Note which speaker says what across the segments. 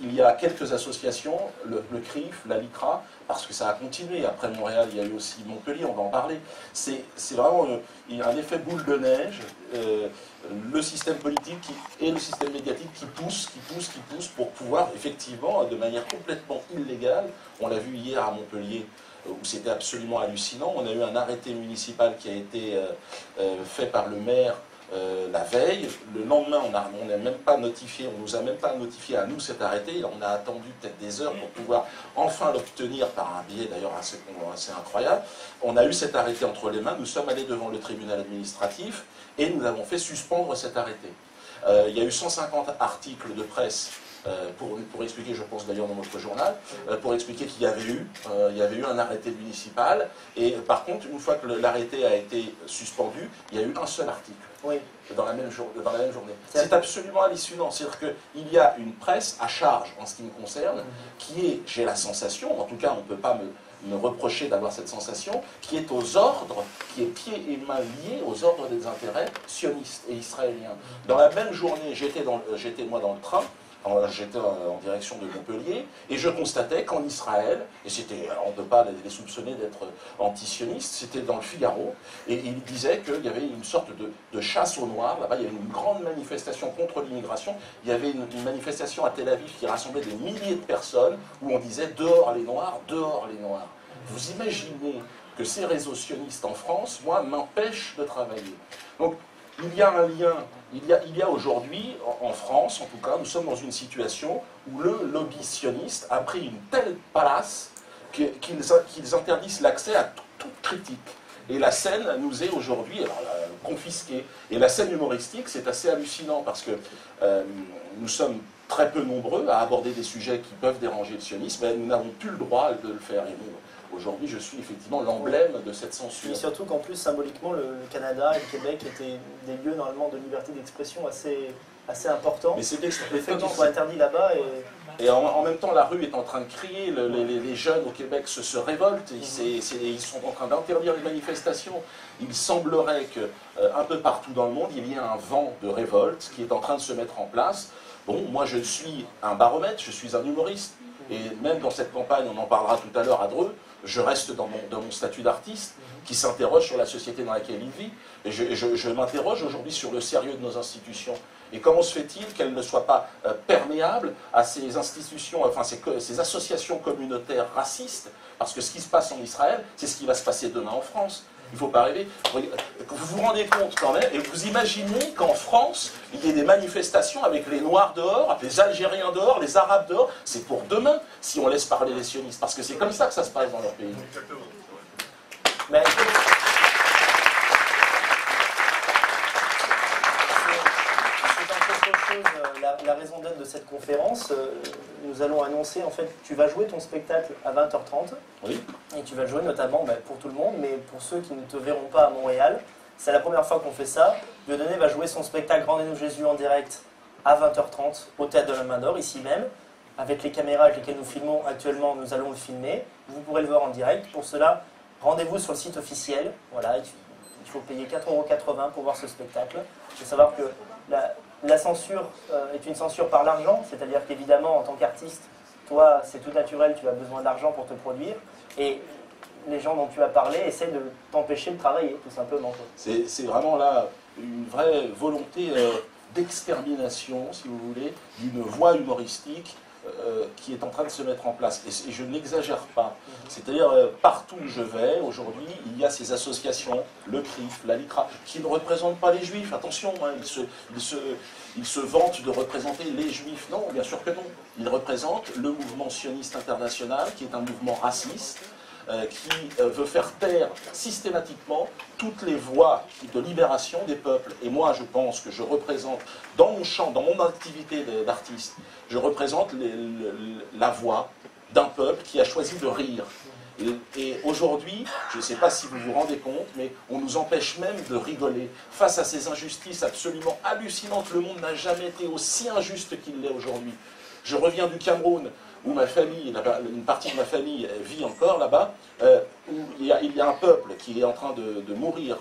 Speaker 1: il y a quelques associations, le CRIF, la LICRA, parce que ça a continué. Après Montréal, il y a eu aussi Montpellier, on va en parler. C'est vraiment un effet boule de neige. Le système politique et le système médiatique qui poussent pour pouvoir, effectivement, de manière complètement illégale, on l'a vu hier à Montpellier, où c'était absolument hallucinant. On a eu un arrêté municipal qui a été fait par le maire la veille. Le lendemain, on n'a même pas notifié, on nous a même pas notifié à nous cet arrêté. On a attendu peut-être des heures pour pouvoir enfin l'obtenir par un biais d'ailleurs assez incroyable. On a eu cet arrêté entre les mains. Nous sommes allés devant le tribunal administratif et nous avons fait suspendre cet arrêté. Il y a eu 150 articles de presse pour expliquer, je pense d'ailleurs dans notre journal, pour expliquer qu'il y avait eu un arrêté municipal. Et par contre, une fois que l'arrêté a été suspendu, il y a eu un seul article.
Speaker 2: Oui.
Speaker 1: Dans la même journée. C'est absolument hallucinant. C'est-à-dire qu'il y a une presse à charge, en ce qui me concerne, qui est, j'ai la sensation, en tout cas on ne peut pas me reprocher d'avoir cette sensation, qui est aux ordres, qui est pieds et mains liés aux ordres des intérêts sionistes et israéliens. Dans la même journée, j'étais moi dans le train, j'étais en direction de Montpellier, et je constatais qu'en Israël, et on ne peut pas les soupçonner d'être antisionistes, c'était dans le Figaro, et il disait qu'il y avait une sorte de chasse aux Noirs, là-bas il y avait une grande manifestation contre l'immigration, il y avait une manifestation à Tel Aviv qui rassemblait des milliers de personnes, où on disait « dehors les Noirs, dehors les Noirs ». Vous imaginez que ces réseaux sionistes en France, moi, m'empêchent de travailler. Donc, il y a un lien, il y a aujourd'hui, en France en tout cas, nous sommes dans une situation où le lobby sioniste a pris une telle place qu'ils interdisent l'accès à toute critique. Et la scène nous est aujourd'hui confisquée. Et la scène humoristique, c'est assez hallucinant parce que nous sommes très peu nombreux à aborder des sujets qui peuvent déranger le sionisme, mais nous n'avons plus le droit de le faire. Et aujourd'hui, je suis effectivement l'emblème de cette censure.
Speaker 2: Et surtout qu'en plus, symboliquement, le Canada et le Québec étaient des lieux normalement de liberté d'expression assez importants.
Speaker 1: Mais c'est
Speaker 2: le fait qu'ils soient interdits là-bas
Speaker 1: et en même temps, la rue est en train de crier, les jeunes au Québec se révoltent, ils sont en train d'interdire les manifestations. Il semblerait qu'un peu partout dans le monde, il y ait un vent de révolte qui est en train de se mettre en place. Bon, moi je suis un baromètre, je suis un humoriste, et même dans cette campagne, on en parlera tout à l'heure à Dreux, je reste dans mon statut d'artiste qui s'interroge sur la société dans laquelle il vit. Et je m'interroge aujourd'hui sur le sérieux de nos institutions. Et comment se fait-il qu'elles ne soient pas perméables à ces institutions, enfin ces associations communautaires racistes? Parce que ce qui se passe en Israël, c'est ce qui va se passer demain en France. Il ne faut pas rêver. Vous vous rendez compte quand même, et vous imaginez qu'en France, il y ait des manifestations avec les Noirs dehors, les Algériens dehors, les Arabes dehors. C'est pour demain, si on laisse parler les sionistes. Parce que c'est comme ça que ça se passe dans leur pays.
Speaker 3: Exactement.
Speaker 2: Mais la raison d'être de cette conférence, nous allons annoncer, en fait, tu vas jouer ton spectacle à 20h30.
Speaker 1: Oui.
Speaker 2: Et tu vas le jouer notamment pour tout le monde, mais pour ceux qui ne te verront pas à Montréal, c'est la première fois qu'on fait ça. Dieudonné va jouer son spectacle Rendez-nous Jésus en direct à 20h30 au Théâtre de la Main d'Or, ici même. Avec les caméras avec lesquelles nous filmons actuellement, nous allons le filmer. Vous pourrez le voir en direct. Pour cela, rendez-vous sur le site officiel. Voilà, il faut payer 4,80 € pour voir ce spectacle. Il faut savoir que la censure est une censure par l'argent, c'est-à-dire qu'évidemment, en tant qu'artiste, toi, c'est tout naturel, tu as besoin d'argent pour te produire, et les gens dont tu as parlé essaient de t'empêcher de travailler, tout simplement.
Speaker 1: C'est vraiment là une vraie volonté d'extermination, si vous voulez, d'une voie humoristique qui est en train de se mettre en place. Et je n'exagère pas. C'est-à-dire, partout où je vais, aujourd'hui, il y a ces associations, le CRIF, la LICRA, qui ne représentent pas les Juifs. Attention, hein, ils se vantent de représenter les Juifs. Non, bien sûr que non. Ils représentent le mouvement sioniste international, qui est un mouvement raciste, qui veut faire taire systématiquement toutes les voix de libération des peuples. Et moi, je pense que je représente, dans mon champ, dans mon activité d'artiste, je représente la voix d'un peuple qui a choisi de rire. Et aujourd'hui, je ne sais pas si vous vous rendez compte, mais on nous empêche même de rigoler face à ces injustices absolument hallucinantes. Le monde n'a jamais été aussi injuste qu'il l'est aujourd'hui. Je reviens du Cameroun, où ma famille, une partie de ma famille vit encore là-bas, où il y a un peuple qui est en train de mourir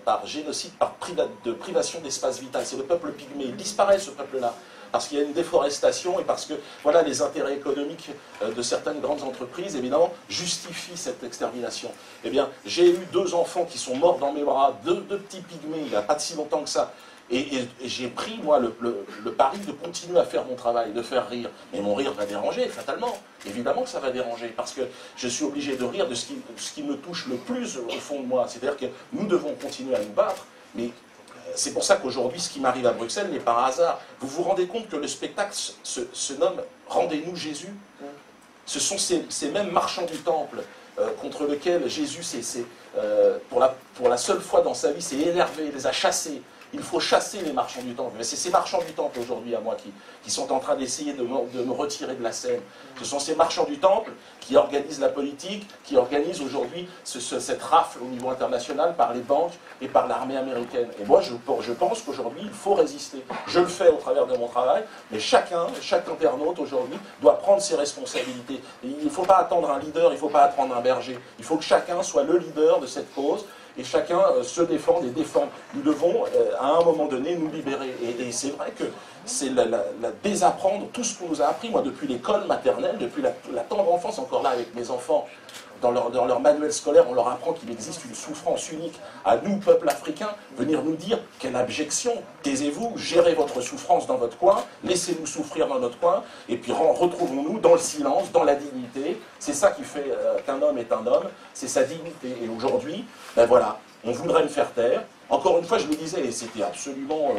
Speaker 1: par génocide, de privation d'espace vital. C'est le peuple pygmée. Il disparaît, ce peuple-là. parce qu'il y a une déforestation et parce que voilà, les intérêts économiques de certaines grandes entreprises, évidemment, justifient cette extermination. Eh bien, j'ai eu 2 enfants qui sont morts dans mes bras, deux petits pygmées, il n'y a pas si longtemps que ça. Et j'ai pris, moi, le pari de continuer à faire mon travail, de faire rire. Mais mon rire va déranger, fatalement. Évidemment que ça va déranger, parce que je suis obligé de rire de ce qui me touche le plus au fond de moi. C'est-à-dire que nous devons continuer à nous battre, mais c'est pour ça qu'aujourd'hui, ce qui m'arrive à Bruxelles n'est pas un hasard. Vous vous rendez compte que le spectacle se nomme « Rendez-nous Jésus ». Ce sont ces mêmes marchands du temple contre lesquels Jésus, pour la seule fois dans sa vie, s'est énervé, les a chassés. Il faut chasser les marchands du temple. Mais c'est ces marchands du temple aujourd'hui à moi qui sont en train d'essayer de me retirer de la scène. Ce sont ces marchands du temple qui organisent la politique, qui organisent aujourd'hui cette rafle au niveau international par les banques et par l'armée américaine. Et moi, je pense qu'aujourd'hui, il faut résister. Je le fais au travers de mon travail, mais chaque internaute aujourd'hui doit prendre ses responsabilités. Et il ne faut pas attendre un leader, il ne faut pas attendre un berger. Il faut que chacun soit le leader de cette cause. Et chacun se défende et défend. Nous devons, à un moment donné, nous libérer. Et c'est vrai que c'est désapprendre tout ce qu'on nous a appris. Moi, depuis l'école maternelle, depuis la tendre enfance, encore là avec mes enfants, dans leur manuel scolaire, on leur apprend qu'il existe une souffrance unique. À nous, peuple africain, venir nous dire quelle abjection, taisez-vous, gérez votre souffrance dans votre coin, laissez-nous souffrir dans notre coin, et puis retrouvons-nous dans le silence, dans la dignité. C'est ça qui fait qu'un homme est un homme, c'est sa dignité. Et aujourd'hui, ben voilà, on voudrait me faire taire. Encore une fois, je le disais, et c'était absolument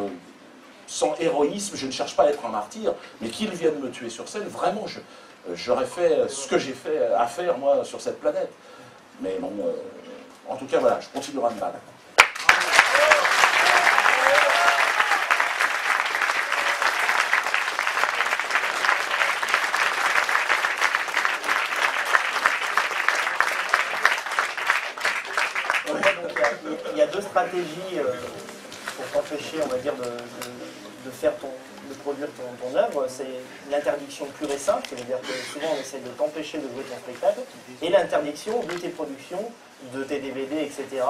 Speaker 1: sans héroïsme, je ne cherche pas à être un martyr, mais qu'ils viennent me tuer sur scène, vraiment, j'aurais fait ce que j'ai fait à faire, moi, sur cette planète. Mais bon, en tout cas, voilà, je continuerai à me battre.
Speaker 2: Il y a 2 stratégies pour t'empêcher, on va dire, de produire ton œuvre. C'est l'interdiction pure et simple, ça veut dire que souvent on essaie de t'empêcher de jouer ton spectacle, et l'interdiction de tes productions, de tes DVD, etc.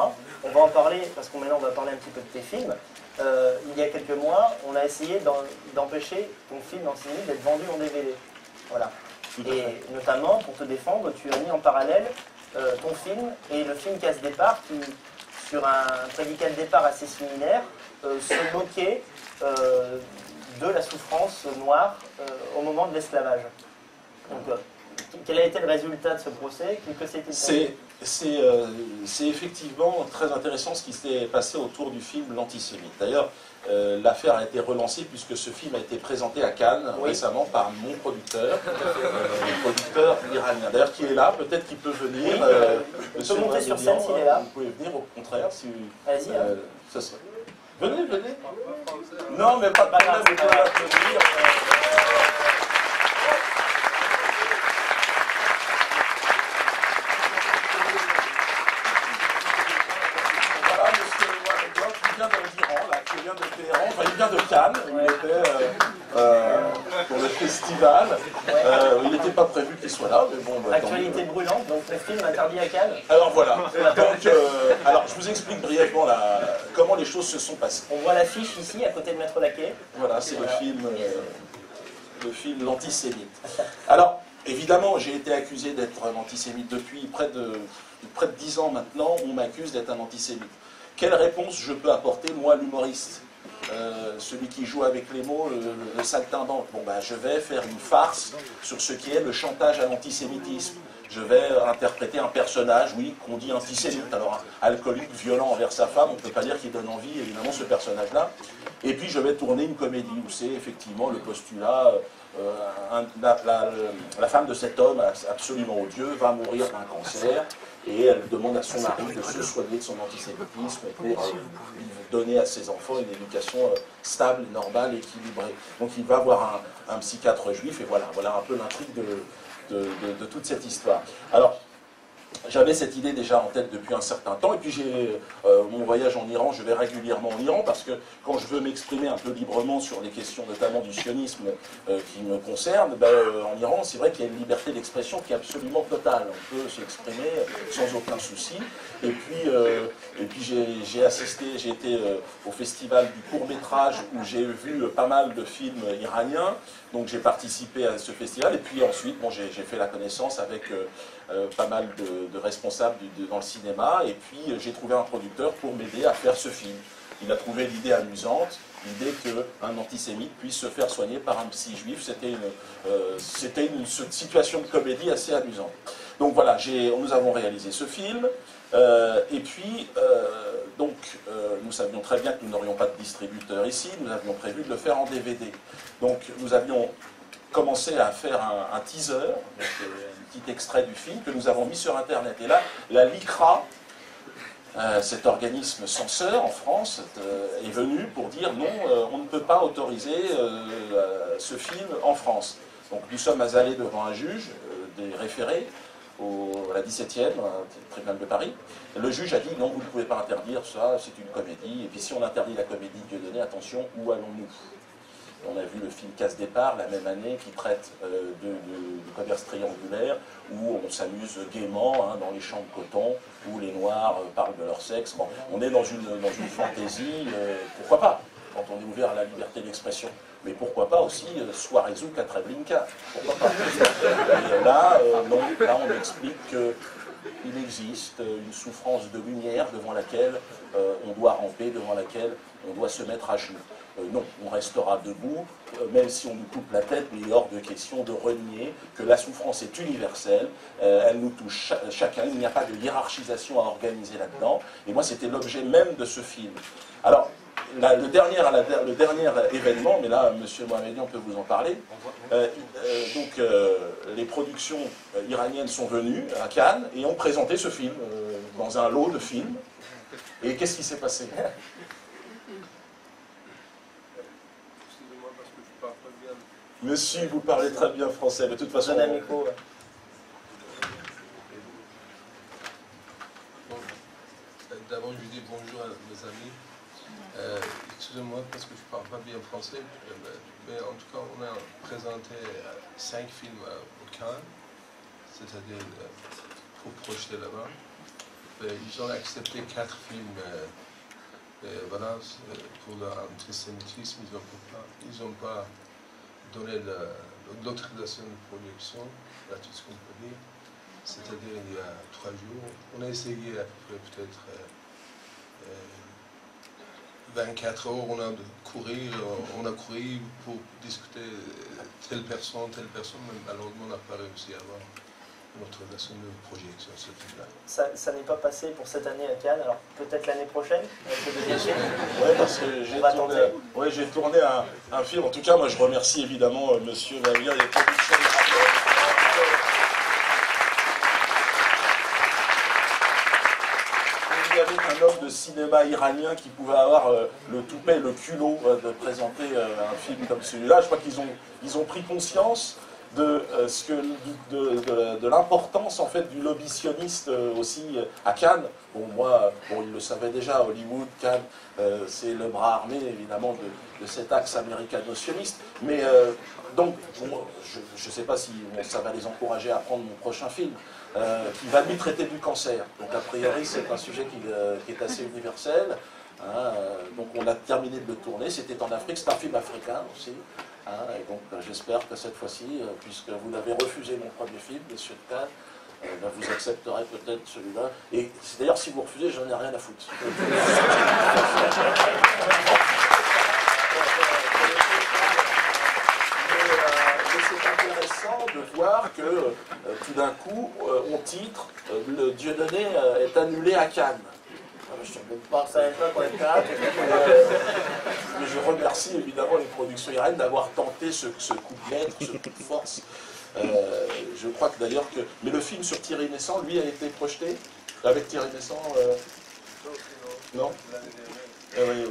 Speaker 2: On va en parler, parce qu'on maintenant on va parler un petit peu de tes films. Il y a quelques mois, on a essayé d'empêcher ton film en cinéma d'être vendu en DVD. Voilà. Et notamment, pour te défendre, tu as mis en parallèle ton film et le film Casse Départ, qui, sur un prédicat de départ assez similaire, se moquait de la souffrance noire au moment de l'esclavage. Donc, quel a été le résultat de ce procès?
Speaker 1: C'est effectivement très intéressant ce qui s'est passé autour du film L'Antisémite. D'ailleurs, l'affaire a été relancée puisque ce film a été présenté à Cannes récemment par mon producteur, le producteur iranien. D'ailleurs, qui est là, peut-être qu'il peut venir.
Speaker 2: Il peut monter sur scène s'il est là.
Speaker 1: Vous pouvez venir, au contraire. Si,
Speaker 2: allez-y.
Speaker 1: Ça serait... Venez. Non, mais pas de problème, vous pouvez applaudir. Voilà, monsieur Waregov, il vient d'Iran, là, qui vient de Téhéran, enfin il vient de Cannes, où il était pour le festival. Il n'était pas prévu qu'il soit là, mais bon...
Speaker 2: Actualité brûlante, donc le film interdit à Cannes.
Speaker 1: Alors voilà, donc, alors je vous explique brièvement comment les choses se sont passées.
Speaker 2: On voit l'affiche ici, à côté de Maître Laquet.
Speaker 1: Voilà, c'est le film L'Antisémite. Alors, évidemment, j'ai été accusé d'être un antisémite depuis près de 10 ans maintenant, on m'accuse d'être un antisémite. Quelle réponse je peux apporter, moi, l'humoriste, celui qui joue avec les mots, le saltimbanque? Bon, ben, je vais faire une farce sur ce qui est le chantage à l'antisémitisme. Je vais interpréter un personnage, oui, qu'on dit antisémite. Alors, un alcoolique, violent envers sa femme, on ne peut pas dire qu'il donne envie, évidemment, ce personnage-là. Et puis, je vais tourner une comédie où c'est effectivement le postulat, la femme de cet homme absolument odieux va mourir d'un cancer, et elle demande à son mari de se soigner de son antisémitisme pour donner à ses enfants une éducation stable, normale, équilibrée. Donc, il va voir un psychiatre juif, et voilà un peu l'intrigue de toute cette histoire. Alors, j'avais cette idée déjà en tête depuis un certain temps, et puis j'ai mon voyage en Iran, je vais régulièrement en Iran, parce que quand je veux m'exprimer un peu librement sur les questions notamment du sionisme qui me concernent, en Iran, c'est vrai qu'il y a une liberté d'expression qui est absolument totale. On peut s'exprimer sans aucun souci. Et puis j'ai été au festival du court-métrage où j'ai vu pas mal de films iraniens, donc j'ai participé à ce festival, et puis ensuite bon, j'ai fait la connaissance avec pas mal de responsables dans le cinéma, et puis j'ai trouvé un producteur pour m'aider à faire ce film. Il a trouvé l'idée amusante, l'idée qu'un antisémite puisse se faire soigner par un psy juif. C'était une situation de comédie assez amusante. Donc voilà, nous avons réalisé ce film, et puis nous savions très bien que nous n'aurions pas de distributeur ici, nous avions prévu de le faire en DVD. Donc nous avions commencé à faire un teaser, donc, un petit extrait du film que nous avons mis sur Internet. Et là, la LICRA, cet organisme censeur en France, est venu pour dire non, on ne peut pas autoriser ce film en France. Donc nous sommes allés devant un juge, des référés, à la 17e, tribunal de Paris. Le juge a dit non, vous ne pouvez pas interdire ça, c'est une comédie. Et puis si on interdit la comédie Dieudonné, attention, où allons-nous? On a vu le film Casse-Départ la même année qui traite du commerce triangulaire, où on s'amuse gaiement dans les champs de coton, où les Noirs parlent de leur sexe. Bon, on est dans une fantaisie, pourquoi pas, quand on est ouvert à la liberté d'expression. Mais pourquoi pas aussi Soirezou à Treblinka? Pourquoi pas? Et là, on explique qu'il existe une souffrance de lumière devant laquelle on doit ramper, devant laquelle on doit se mettre à genoux. Non, on restera debout, même si on nous coupe la tête, mais il est hors de question de renier que la souffrance est universelle, elle nous touche chacun, il n'y a pas de hiérarchisation à organiser là-dedans, et moi c'était l'objet même de ce film. Alors, le dernier événement, mais là, M. Mohamedian peut vous en parler, les productions iraniennes sont venues à Cannes et ont présenté ce film dans un lot de films, et qu'est-ce qui s'est passé? Monsieur, vous parlez très bien français, de toute façon...
Speaker 3: D'abord, je dis bonjour à mes amis. Excusez-moi parce que je ne parle pas bien français, mais en tout cas, on a présenté 5 films au Cannes, c'est-à-dire pour projeter là-bas. Ils ont accepté 4 films, voilà, pour l'antisémitisme, ils n'ont pas donné l'autorisation de projection, là tout ce qu'on peut dire, c'est-à-dire il y a 3 jours. On a essayé à peu près peut-être 24 heures, on a couru pour discuter telle personne, mais malheureusement on n'a pas réussi à avoir une autorisation de projection ce film-là.
Speaker 2: Ça n'est pas passé pour cette année à Cannes, alors peut-être l'année prochaine avec le deuxième film.
Speaker 1: Oui, parce que j'ai tourné un film. En tout cas, moi je remercie évidemment Monsieur Valier et les productions iraniennes. Il y avait un homme de cinéma iranien qui pouvait avoir le toupet, le culot de présenter un film comme celui-là. Je crois qu'ils ont pris conscience de l'importance en fait du lobby sioniste aussi à Cannes. Bon, moi, ils le savaient déjà, Hollywood, Cannes, c'est le bras armé évidemment de cet axe américano-sioniste. Mais donc, je ne sais pas si ça va les encourager à prendre mon prochain film, qui va lui traiter du cancer. Donc a priori, c'est un sujet qui est assez universel. Donc on a terminé de le tourner, c'était en Afrique, c'est un film africain aussi. Et donc j'espère que cette fois-ci, puisque vous avez refusé mon premier film, Messieurs de Cannes, vous accepterez peut-être celui-là. Et d'ailleurs, si vous refusez, j'en ai rien à foutre. Mais c'est intéressant de voir que tout d'un coup, on titre le Dieudonné est annulé à Cannes. Je ne sais même pas, ça n'est pas pour être là. Mais je remercie évidemment les productions iraniennes d'avoir tenté ce coup de maître, ce coup de force. Je crois que d'ailleurs que... Mais le film sur Thierry Messant, lui, a été projeté avec Thierry Messant Non oui.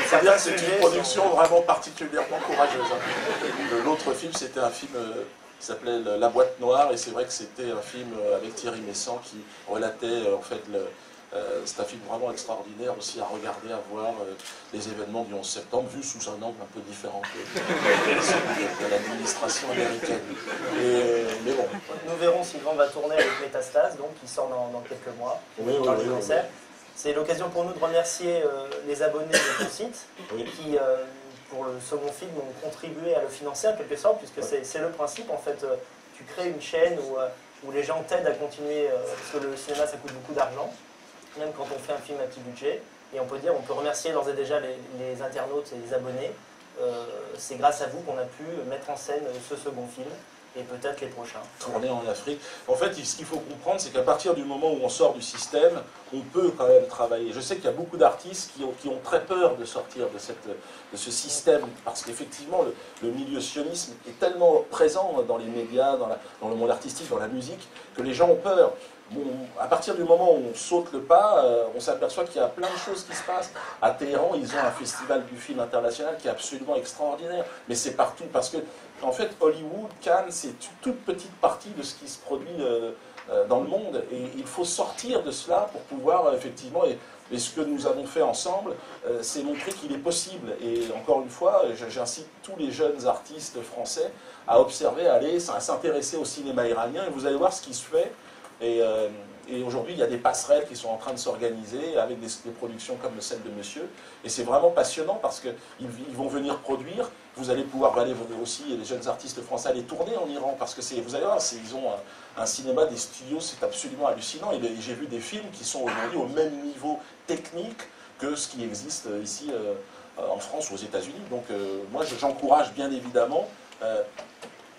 Speaker 1: C'est-à-dire que c'est une production vraiment particulièrement courageuse. L'autre film, c'était un film qui s'appelait La Boîte Noire, et c'est vrai que c'était un film avec Thierry Messant qui relatait en fait c'est un film vraiment extraordinaire aussi à regarder, à voir les événements du 11 septembre, vus sous un angle un peu différent de l'administration américaine. Mais bon.
Speaker 2: Nous verrons Sylvain va tourner avec Métastase, donc qui sort dans quelques mois, dans le concert. C'est l'occasion pour nous de remercier les abonnés de ton site, qui, pour le second film, ont contribué à le financer en quelque sorte, puisque c'est le principe, en fait, tu crées une chaîne où les gens t'aident à continuer, parce que le cinéma ça coûte beaucoup d'argent, même quand on fait un film à petit budget, et on peut remercier d'ores et déjà les internautes et les abonnés. C'est grâce à vous qu'on a pu mettre en scène ce second film, et peut-être les prochains.
Speaker 1: Tourner en Afrique. En fait, ce qu'il faut comprendre, c'est qu'à partir du moment où on sort du système, on peut quand même travailler. Je sais qu'il y a beaucoup d'artistes qui ont très peur de sortir de ce système, parce qu'effectivement, le milieu sionisme est tellement présent dans les médias, dans le monde artistique, dans la musique, que les gens ont peur. Bon, à partir du moment où on saute le pas, on s'aperçoit qu'il y a plein de choses qui se passent. À Téhéran, ils ont un festival du film international qui est absolument extraordinaire. Mais c'est partout, parce que, en fait, Hollywood, Cannes, c'est une toute petite partie de ce qui se produit dans le monde. Et il faut sortir de cela pour pouvoir, effectivement, et ce que nous avons fait ensemble, c'est montrer qu'il est possible. Et encore une fois, j'incite tous les jeunes artistes français à observer, à s'intéresser au cinéma iranien, et vous allez voir ce qui se fait. Et aujourd'hui, il y a des passerelles qui sont en train de s'organiser avec des productions comme celle de Monsieur. Et c'est vraiment passionnant parce qu'ils vont venir produire. Vous allez pouvoir aller aussi, les jeunes artistes français, aller tourner en Iran. Parce que vous allez voir, ils ont un cinéma, des studios, c'est absolument hallucinant. Et j'ai vu des films qui sont aujourd'hui au même niveau technique que ce qui existe ici en France ou aux États-Unis. Donc moi, j'encourage bien évidemment.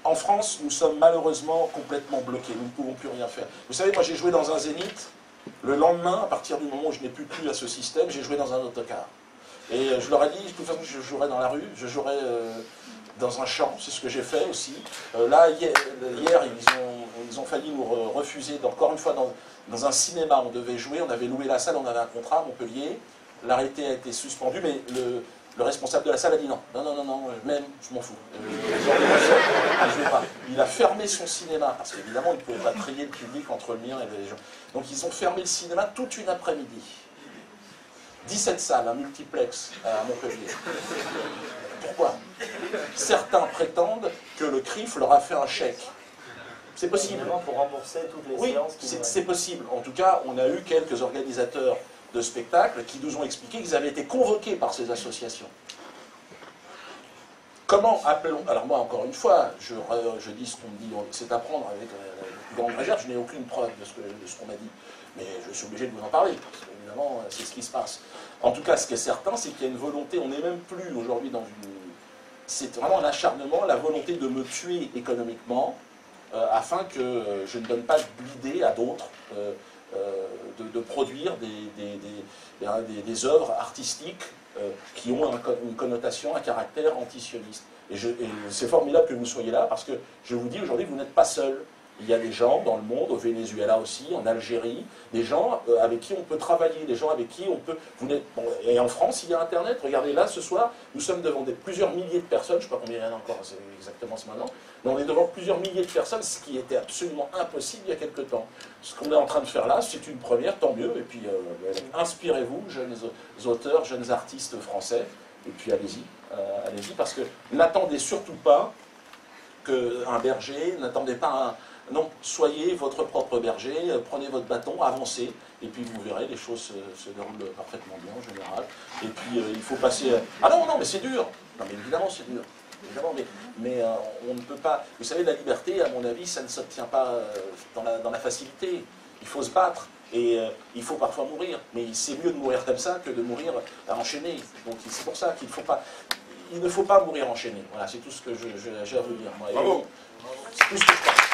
Speaker 1: En France, nous sommes malheureusement complètement bloqués, nous ne pouvons plus rien faire. Vous savez, moi j'ai joué dans un zénith, le lendemain, à partir du moment où je n'ai plus cru à ce système, j'ai joué dans un autocar. Et je leur ai dit, de toute façon, je jouerai dans la rue, je jouerai dans un champ, c'est ce que j'ai fait aussi. Là, hier, ils ont failli nous refuser, encore une fois, dans un cinéma, on devait jouer, on avait loué la salle, on avait un contrat à Montpellier, l'arrêté a été suspendu, mais le responsable de la salle a dit non, même, je m'en fous. Je vais pas. Il a fermé son cinéma, parce qu'évidemment, il ne pouvait pas trier le public entre le mien et les gens. Donc ils ont fermé le cinéma toute une après-midi. 17 salles, un multiplex à Montpellier. Pourquoi? Certains prétendent que le CRIF leur a fait un chèque. C'est possible.
Speaker 2: Pour rembourser toutes les séances.
Speaker 1: C'est possible. En tout cas, on a eu quelques organisateurs de spectacles qui nous ont expliqué qu'ils avaient été convoqués par ces associations. Comment appelons... Alors moi, encore une fois, je dis ce qu'on me dit, c'est à prendre avec la plus grande réserve, je n'ai aucune preuve de ce qu'on m'a dit, mais je suis obligé de vous en parler, parce qu'évidemment, c'est ce qui se passe. En tout cas, ce qui est certain, c'est qu'il y a une volonté, on n'est même plus aujourd'hui dans une... C'est vraiment un acharnement, la volonté de me tuer économiquement, afin que je ne donne pas l'idée à d'autres de produire des œuvres artistiques qui ont une connotation, un caractère antisioniste. Et c'est formidable que vous soyez là, parce que je vous dis aujourd'hui, vous n'êtes pas seul. Il y a des gens dans le monde, au Venezuela aussi, en Algérie, des gens avec qui on peut travailler, des gens avec qui on peut... et en France, il y a Internet. Regardez, là, ce soir, nous sommes devant plusieurs milliers de personnes, je ne sais pas combien il y en a encore exactement ce maintenant, mais on est devant plusieurs milliers de personnes, ce qui était absolument impossible il y a quelque temps. Ce qu'on est en train de faire là, c'est une première, tant mieux, et puis inspirez-vous, jeunes auteurs, jeunes artistes français, et puis allez-y, parce que n'attendez surtout pas qu'un berger, n'attendez pas non, soyez votre propre berger, prenez votre bâton, avancez, et puis vous verrez, les choses se déroulent parfaitement bien en général. Et puis il faut passer... Ah non, mais c'est dur. Non, mais évidemment c'est dur. Évidemment, mais on ne peut pas... Vous savez, la liberté, à mon avis, ça ne s'obtient pas dans la facilité. Il faut se battre, et il faut parfois mourir. Mais c'est mieux de mourir comme ça que de mourir enchaîné. Donc c'est pour ça qu'il faut pas... Il ne faut pas mourir enchaîné. Voilà, c'est tout ce que j'ai à vous dire. Moi.
Speaker 3: Bravo.
Speaker 1: C'est tout ce que je pense.